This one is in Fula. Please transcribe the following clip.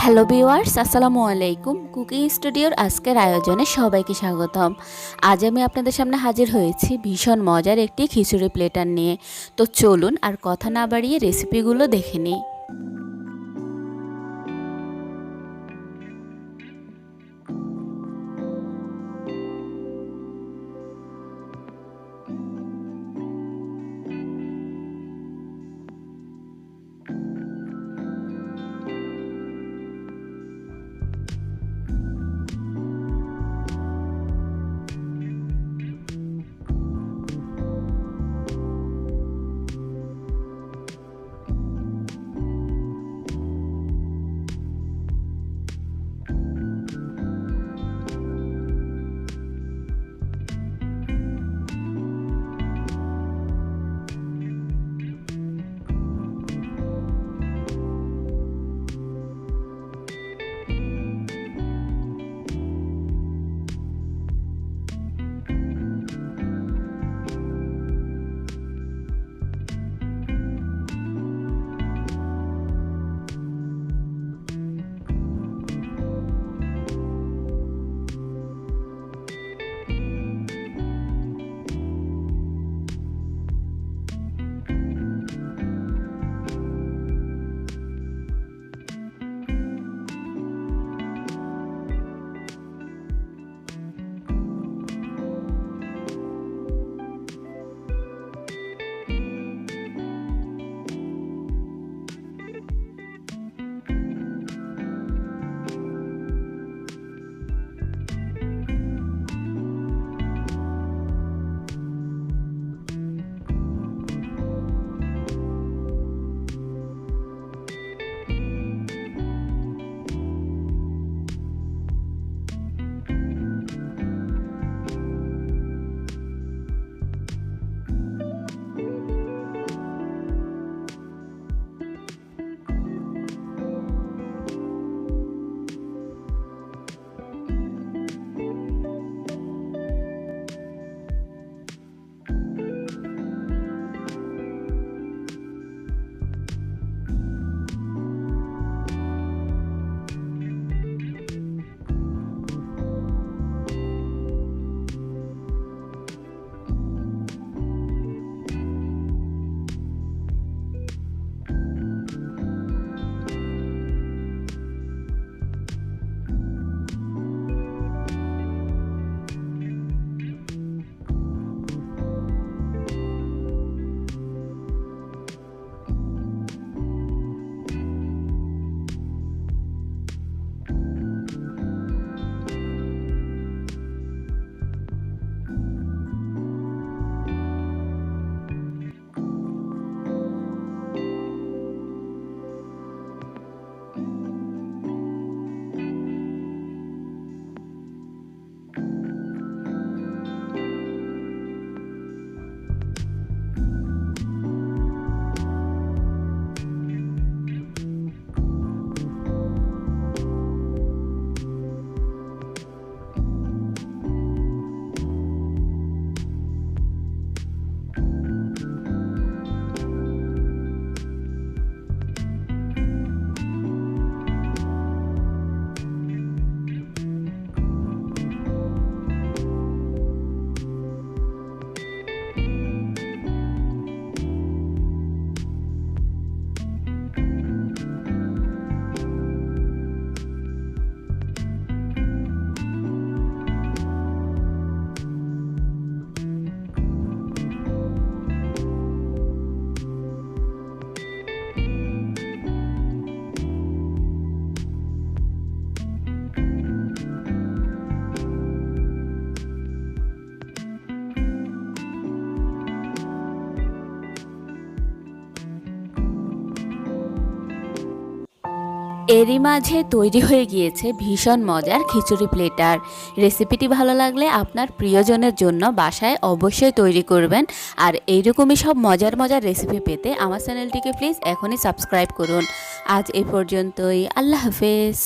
Hello viewers, আসসালামু আলাইকুম। কুকিং স্টুডিওর আজকের আয়োজনে সবাইকে স্বাগতম। আজ আমি আপনাদের সামনে হাজির হয়েছি ভীষণ মজার একটি খিচুড়ি প্লেটার নিয়ে। তো চলুন আর কথা না বাড়িয়ে রেসিপিগুলো দেখে নিই। এরই মাঝে তৈরি হয়ে গিয়েছে ভীষণ মজার খিচুড়ি প্লেটার। রেসিপিটি ভালো লাগলে আপনার প্রিয়জনের জন্য বাসায় অবশ্যই তৈরি করবেন। আর এইরকমই সব মজার মজার রেসিপি পেতে আমার চ্যানেলটিকে প্লিজ এখনই সাবস্ক্রাইব করুন। আজ এই পর্যন্তই, আল্লাহ হাফেজ।